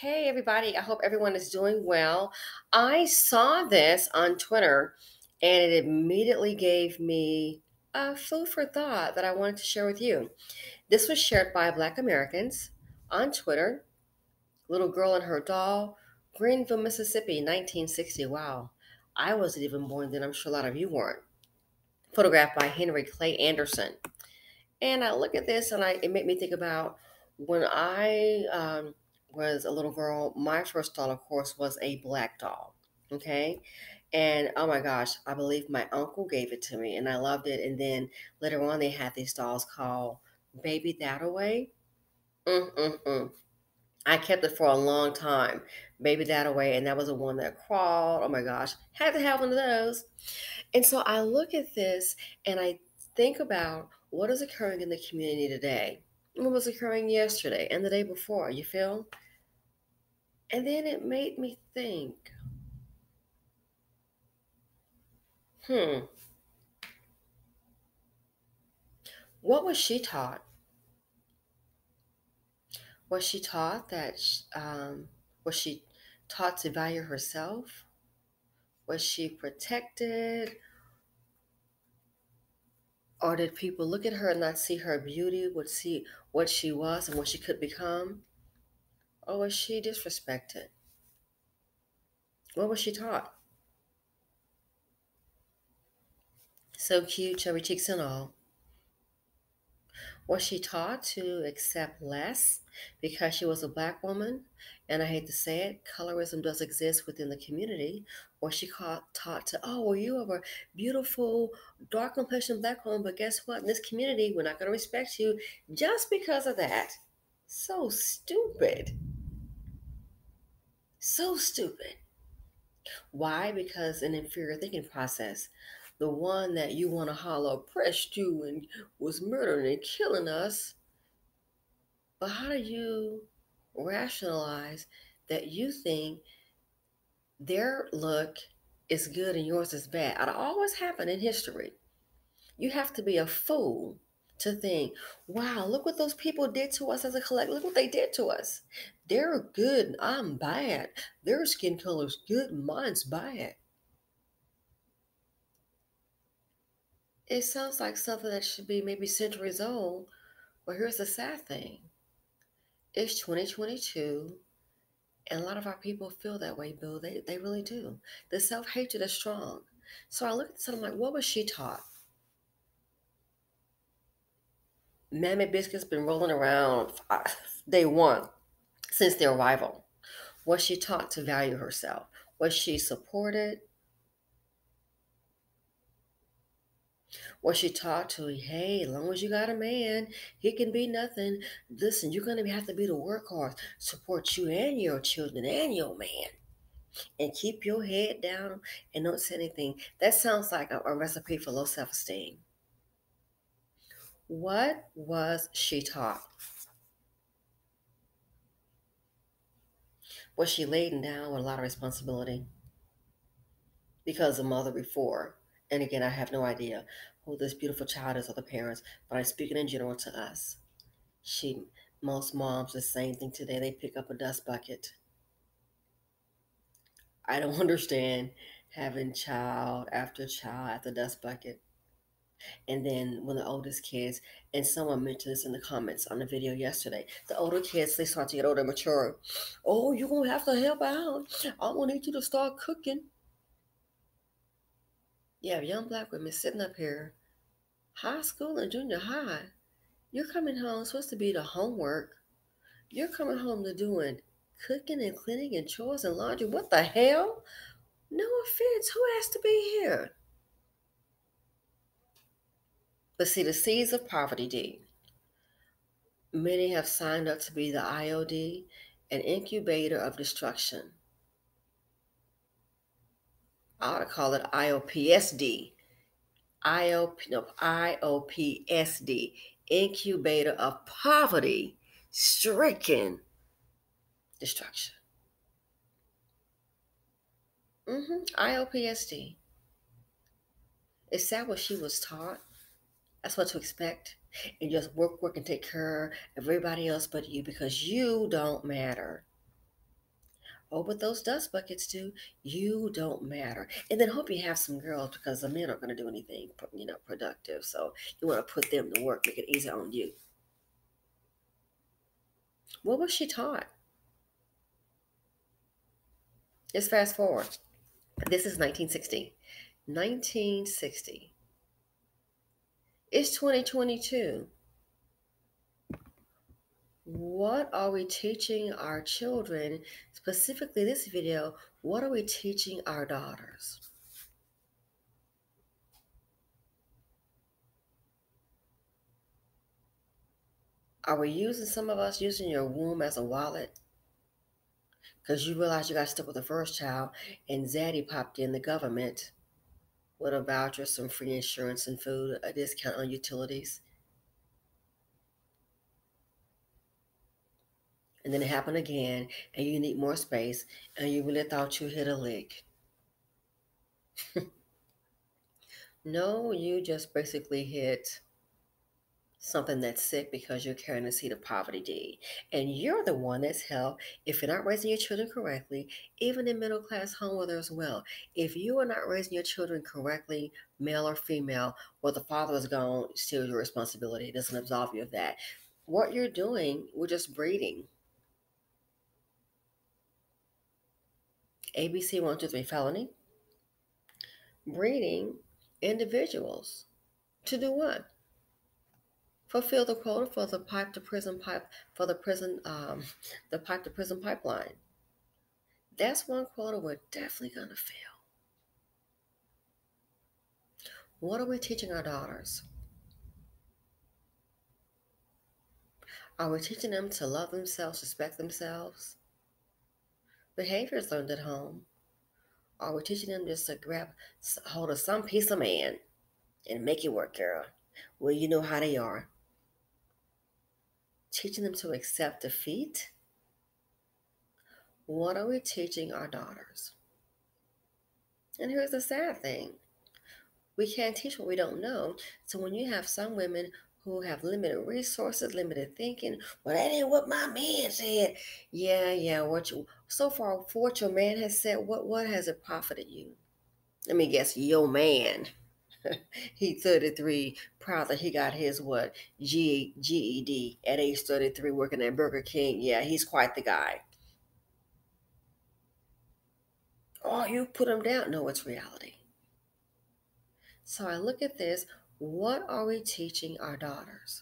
Hey, everybody. I hope everyone is doing well. I saw this on Twitter and it immediately gave me a food for thought that I wanted to share with you. This was shared by Black Americans on Twitter. Little girl and her doll, Greenville, Mississippi, 1960. Wow. I wasn't even born then. I'm sure a lot of you weren't. Photographed by Henry Clay Anderson. And I look at this and it made me think about when I was a little girl, my first doll, of course, was a black doll. Okay. And oh my gosh, I believe my uncle gave it to me and I loved it. And then later on, they had these dolls called Baby That Away. Mm-mm-mm. I kept it for a long time. Baby That Away. And that was the one that crawled. Oh my gosh. Had to have one of those. And so I look at this and I think about what is occurring in the community today, what was occurring yesterday and the day before, you feel? And then it made me think, hmm, what was she taught? Was she taught was she taught to value herself? Was she protected? Or did people look at her and not see her beauty, would see what she was and what she could become? Or was she disrespected? What was she taught? So cute, chubby cheeks and all. Was she taught to accept less because she was a black woman? And I hate to say it, colorism does exist within the community. Was she taught to, oh, well, you are a beautiful, dark complexion black woman, but guess what? In this community, we're not going to respect you just because of that. So stupid. So stupid. Why? Because an inferior thinking process. The one that you want to holler oppressed you and was murdering and killing us. But how do you rationalize that you think their look is good and yours is bad? It always happened in history. You have to be a fool to think, wow, look what those people did to us as a collective. Look what they did to us. They're good and I'm bad. Their skin color's good and mine's bad. It sounds like something that should be maybe centuries old. But here's the sad thing. It's 2022. And a lot of our people feel that way, Bill. They really do. The self hatred is strong. So I look at this and I'm like, what was she taught? Mammy Biscuit's been rolling around day one since their arrival. Was she taught to value herself? Was she supported? Was she taught to, hey, as long as you got a man, he can be nothing. Listen, you're going to have to be the workhorse, support you and your children and your man, and keep your head down and don't say anything. That sounds like a recipe for low self esteem. What was she taught? Was she laden down with a lot of responsibility because of mother before? And again, I have no idea who this beautiful child is or the parents, but I'm speaking in general to us. She, most moms, the same thing today. They pick up a dust bucket. I don't understand having child after dust bucket. And then when the oldest kids, and someone mentioned this in the comments on the video yesterday, the older kids, they start to get older and mature. Oh, you're going to have to help out. I'm going to need you to start cooking. You have young black women sitting up here, high school and junior high. You're coming home, supposed to be the homework. You're coming home to doing cooking and cleaning and chores and laundry. What the hell? No offense. Who has to be here? But see, the seeds of poverty, D. Many have signed up to be the IOD, an incubator of destruction. I ought to call it IOPSD. IOPSD, incubator of poverty stricken destruction. IOPSD. Is that what she was taught? That's what to expect. And just work, and take care of everybody else but you because you don't matter. Oh, but those dust buckets do. You don't matter. And then hope you have some girls because the men aren't going to do anything, productive. So you want to put them to work, make it easier on you. What was she taught? Let's fast forward. This is 1960. 1960. It's 2022. What are we teaching our children? Specifically, this video, what are we teaching our daughters? Are we using, some of us using your womb as a wallet? Because you realize you got stuck with the first child and Zaddy popped in, the government, with a voucher, some free insurance and food, a discount on utilities. And then it happened again and you need more space and you really thought you hit a lick. No, you just basically hit something that's sick because you're carrying the seed of poverty deed. And you're the one that's held, if you're not raising your children correctly, even in middle class home where there's wealth, if you are not raising your children correctly, male or female, or the father is gone, still your responsibility. It doesn't absolve you of that. What you're doing, we're just breeding. ABC 123 felony. Breeding individuals. To do what? Fulfill the quota for the pipe to prison pipe, for the prison, the pipe to prison pipeline. That's one quota we're definitely gonna fail. What are we teaching our daughters? Are we teaching them to love themselves, respect themselves? Behavior is learned at home. Are we teaching them just to grab hold of some piece of man and make it work, girl? Well, you know how they are. Teaching them to accept defeat. What are we teaching our daughters? And here's the sad thing. We can't teach what we don't know. So when you have some women who have limited resources, limited thinking, well, that ain't what my man said. Yeah. So far for what your man has said, what has it profited you? Let me guess, your man. He 33, proud that he got his what? GED at age 33 working at Burger King. Yeah, he's quite the guy. Oh, you put him down. No, it's reality. So I look at this. What are we teaching our daughters?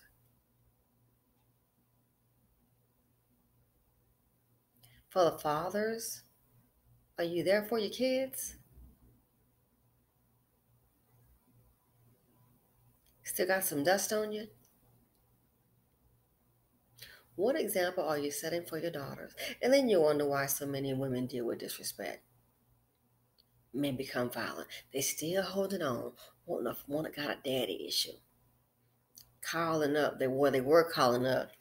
For the fathers, are you there for your kids? Still got some dust on you? What example are you setting for your daughters? And then you wonder why so many women deal with disrespect. Men become violent. They still holding on. Want to got a daddy issue. Calling up. They were calling up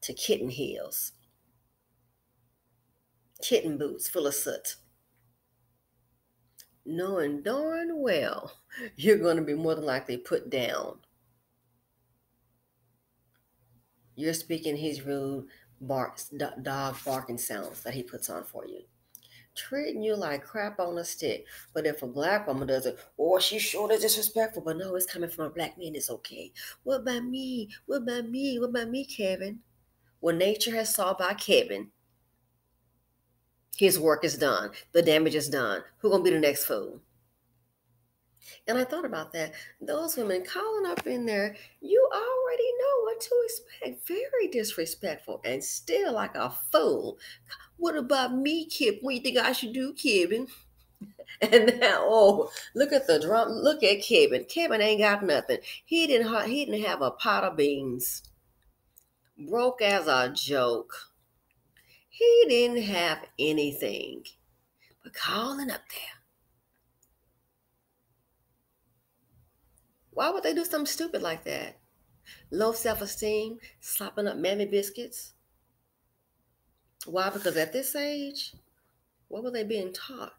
to kitten heels, kitten boots full of soot, knowing darn well you're going to be more than likely put down. You're speaking his rude dog barking sounds that he puts on for you. Treating you like crap on a stick. But if a black woman does it, oh, she's sure is disrespectful. But no, it's coming from a black man. It's okay. What about me? What about me? What about me, Kevin? Well, nature has saw by Kevin. His work is done. The damage is done. Who gonna be the next fool? And I thought about that. Those women calling up in there, you already know what to expect. Very disrespectful and still like a fool. What about me, Kip? What do you think I should do, Kevin? And now, oh, look at the drum. Look at Kevin. Kevin ain't got nothing. He didn't have a pot of beans. Broke as a joke. He didn't have anything. But calling up there. Why would they do something stupid like that? Low self-esteem, slopping up mammy biscuits. Why? Because at this age, what were they being taught?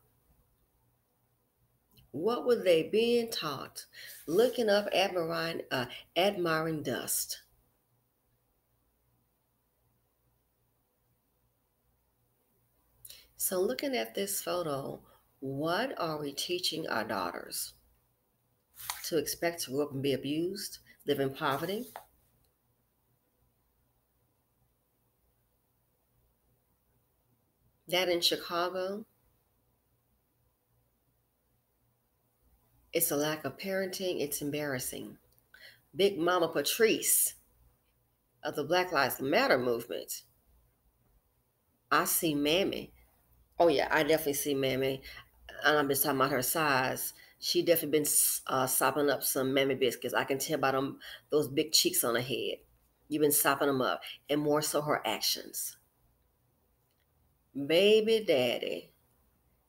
What were they being taught? Looking up, admiring dust. So, looking at this photo, what are we teaching our daughters? To expect to grow up and be abused, live in poverty? That in Chicago, it's a lack of parenting, it's embarrassing. Big Mama Patrice of the Black Lives Matter movement. I see Mammy. Oh, yeah, I definitely see Mammy. And I'm just talking about her size. She definitely been sopping up some Mammy biscuits. I can tell by them, those big cheeks on her head. You've been sopping them up. And more so her actions. Baby daddy,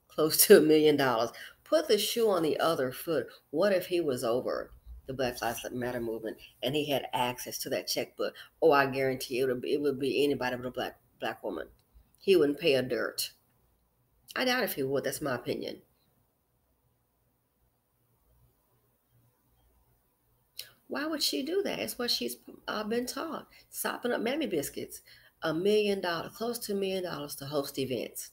close to $1 million. Put the shoe on the other foot. What if he was over the Black Lives Matter movement and he had access to that checkbook? Oh, I guarantee it would be anybody but a black woman. He wouldn't pay a dirt. I doubt if he would. That's my opinion. Why would she do that? It's what she's been taught. Sopping up mammy biscuits. $1 million, close to $1 million to host events.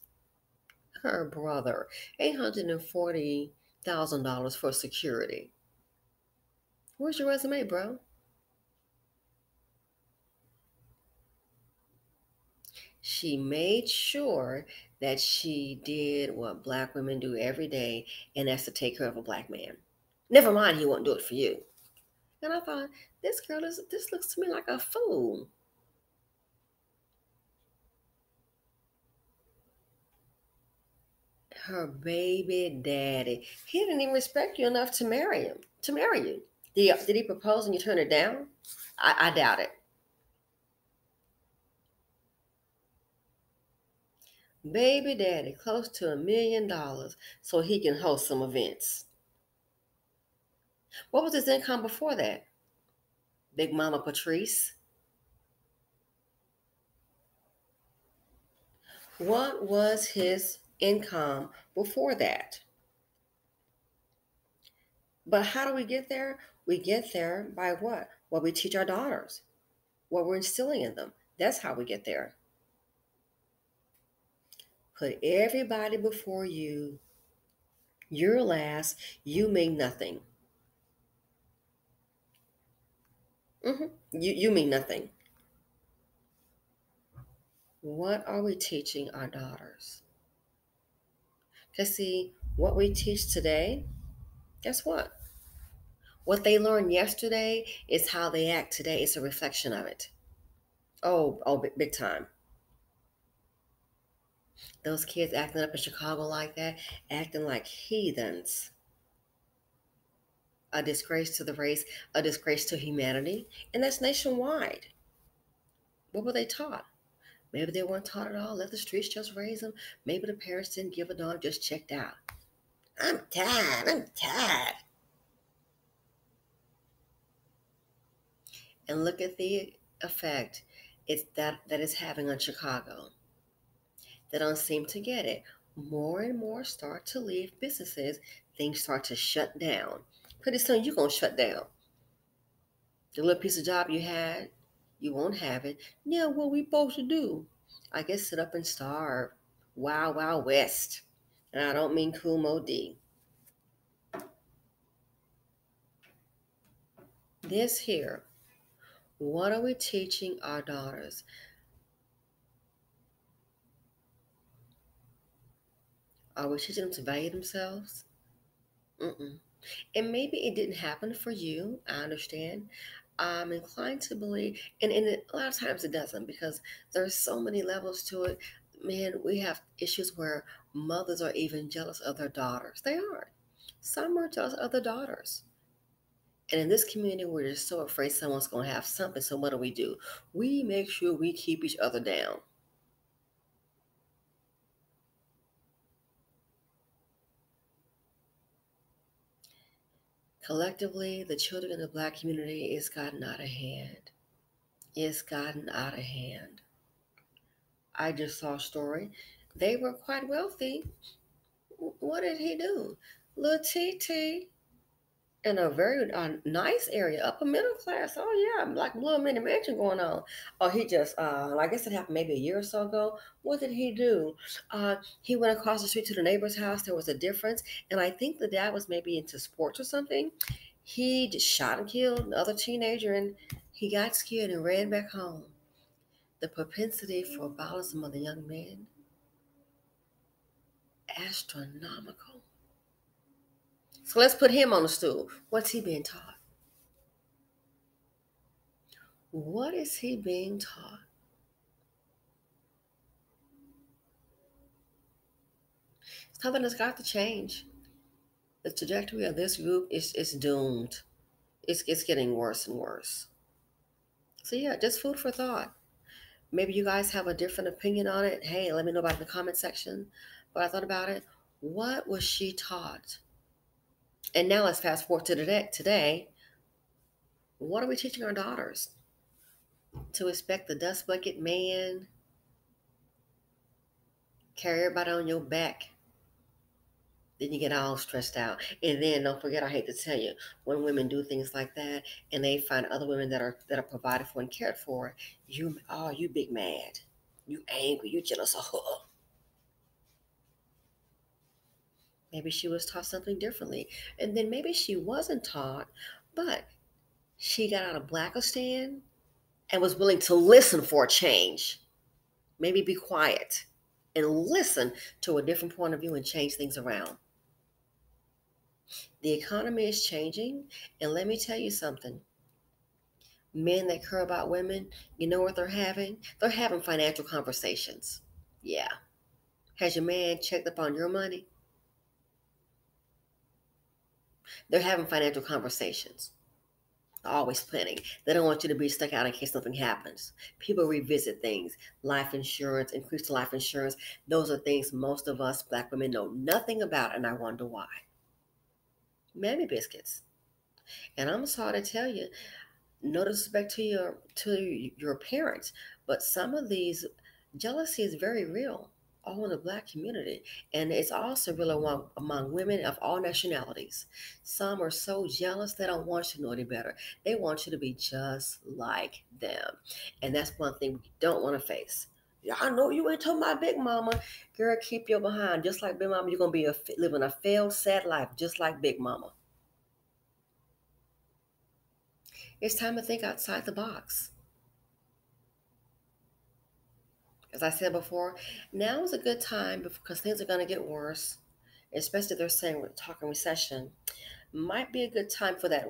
Her brother, $840,000 for security. Where's your resume, bro? She made sure that she did what black women do every day, and that's to take care of a black man. Never mind, he won't do it for you. And I thought, this looks to me like a fool. Her baby daddy. He didn't even respect you enough to marry him, to marry you. Did he propose and you turned it down? I doubt it. Baby daddy, close to $1 million so he can host some events. What was his income before that? Big Mama Patrice. What was his income before that? But how do we get there? We get there by what? What we teach our daughters, what we're instilling in them. That's how we get there. Put everybody before you. You're last. You mean nothing. You mean nothing. What are we teaching our daughters? Because see, what we teach today, guess what? What they learned yesterday is how they act today. It's a reflection of it. Oh, big time. Those kids acting up in Chicago like that, acting like heathens, a disgrace to the race, a disgrace to humanity, and that's nationwide. What were they taught? Maybe they weren't taught at all. Let the streets just raise them. Maybe the parents didn't give a darn, just checked out. I'm tired. I'm tired. And look at the effect it's that is having on Chicago. They don't seem to get it. More and more start to leave businesses. Things start to shut down. Pretty soon you're gonna shut down. The little piece of job you had, you won't have it. Yeah, what we supposed to do? I guess sit up and starve. Wow, wow, west. And I don't mean Kumo D. This here, what are we teaching our daughters? Are we teaching them to value themselves? Mm-mm. And maybe it didn't happen for you. I understand. I'm inclined to believe, and a lot of times it doesn't because there's so many levels to it. Man, we have issues where mothers are even jealous of their daughters. They are. Some are jealous of their daughters. And in this community, we're just so afraid someone's going to have something. So what do? We make sure we keep each other down. Collectively, the children in the black community is gotten out of hand. It's gotten out of hand. I just saw a story. They were quite wealthy. What did he do? Little TT. in a very nice area, upper middle class. Oh yeah, like a little mini mansion going on. Oh, he just, I guess it happened maybe a year or so ago. What did he do? He went across the street to the neighbor's house. There was a difference, and I think the dad was maybe into sports or something. He just shot and killed another teenager, and he got scared and ran back home. The propensity for violence among the young men, astronomical. So let's put him on the stool. What's he being taught? What is he being taught? Something has got to change. The trajectory of this group is doomed. It's getting worse and worse. So yeah, just food for thought. Maybe you guys have a different opinion on it. Hey, let me know about it in the comment section. But I thought about it. What was she taught? And now let's fast forward to today. What are we teaching our daughters? To expect the dust bucket man, carry everybody on your back. Then you get all stressed out. And then don't forget, I hate to tell you, when women do things like that and they find other women that are provided for and cared for, you big mad. You angry, you jealous of her. Maybe she was taught something differently. And then maybe she wasn't taught, but she got out of Blackistan and was willing to listen for a change. Maybe be quiet and listen to a different point of view and change things around. The economy is changing, and let me tell you something. Men that care about women, you know what they're having? They're having financial conversations. Yeah. Has your man checked up on your money? They're having financial conversations. Always planning. They don't want you to be stuck out in case something happens. People revisit things. Life insurance, increased life insurance. Those are things most of us black women know nothing about, and I wonder why. Mammy biscuits. And I'm sorry to tell you, no disrespect to your parents, but some of these jealousy is very real, all in the black community, and it's also real among women of all nationalities. Some are so jealous they don't want you to know any better. They want you to be just like them, and that's one thing we don't want to face. Yeah, I know you ain't told my big mama, girl. Keep your behind, just like big mama. You're gonna be living a failed, sad life, just like big mama. It's time to think outside the box. As I said before, now is a good time because things are going to get worse, especially if they're saying we're talking recession. Might be a good time for that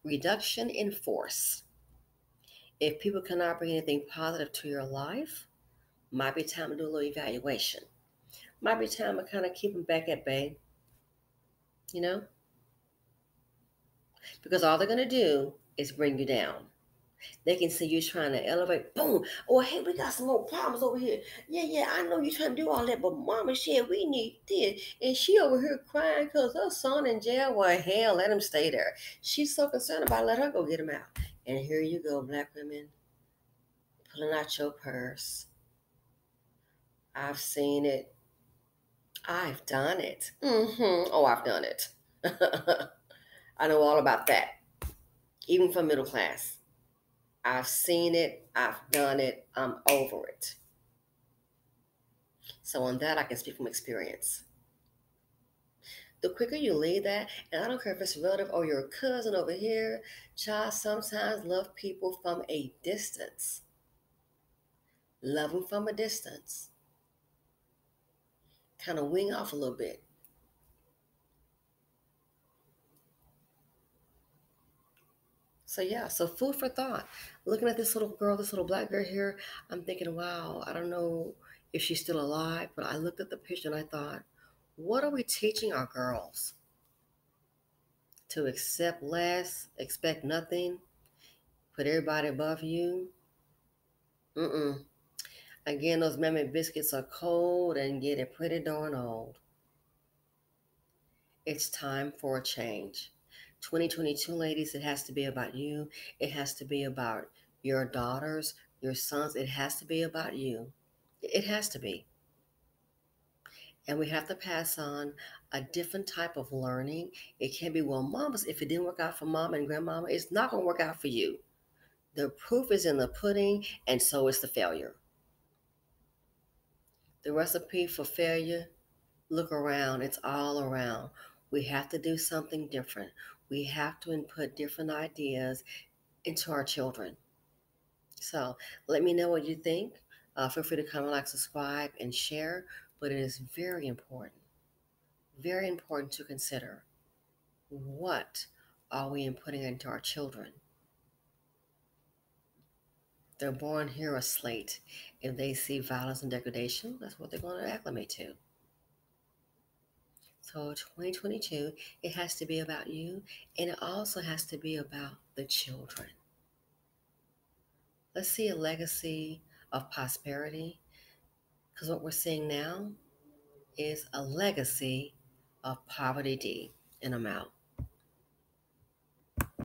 reduction in force. If people cannot bring anything positive to your life, might be time to do a little evaluation. Might be time to kind of keep them back at bay, you know, because all they're going to do is bring you down. They can see you trying to elevate. Boom. Oh, hey, we got some more problems over here. Yeah, yeah, I know you're trying to do all that, but mama said we need this. And she over here crying because her son in jail. Well, hell, let him stay there. She's so concerned about it, let her go get him out. And here you go, black women, pulling out your purse. I've seen it. I've done it. Oh, I've done it. I know all about that, even for middle class. I've seen it. I've done it. I'm over it. So on that, I can speak from experience. The quicker you leave that, and I don't care if it's a relative or your cousin over here, child sometimes love people from a distance. Love them from a distance. Kind of wing off a little bit. So yeah, so food for thought. Looking at this little girl, this little black girl here, I'm thinking, wow, I don't know if she's still alive, but I looked at the picture and I thought, what are we teaching our girls? To accept less, expect nothing, put everybody above you? Mm-mm. Again, those mammoth biscuits are cold and getting pretty darn old. It's time for a change. 2022, ladies, it has to be about you. It has to be about your daughters, your sons. It has to be about you. It has to be. And we have to pass on a different type of learning. It can be, well, mamas, if it didn't work out for mama and grandmama, it's not going to work out for you. The proof is in the pudding, and so is the failure. The recipe for failure, look around, it's all around. We have to do something different. We have to input different ideas into our children. So let me know what you think. Feel free to comment, like, subscribe, and share. But it is very important to consider, what are we inputting into our children? They're born here a slate. If they see violence and degradation, that's what they're going to acclimate to. So 2022, it has to be about you, and it also has to be about the children. Let's see a legacy of prosperity, because what we're seeing now is a legacy of poverty D, and I'm out.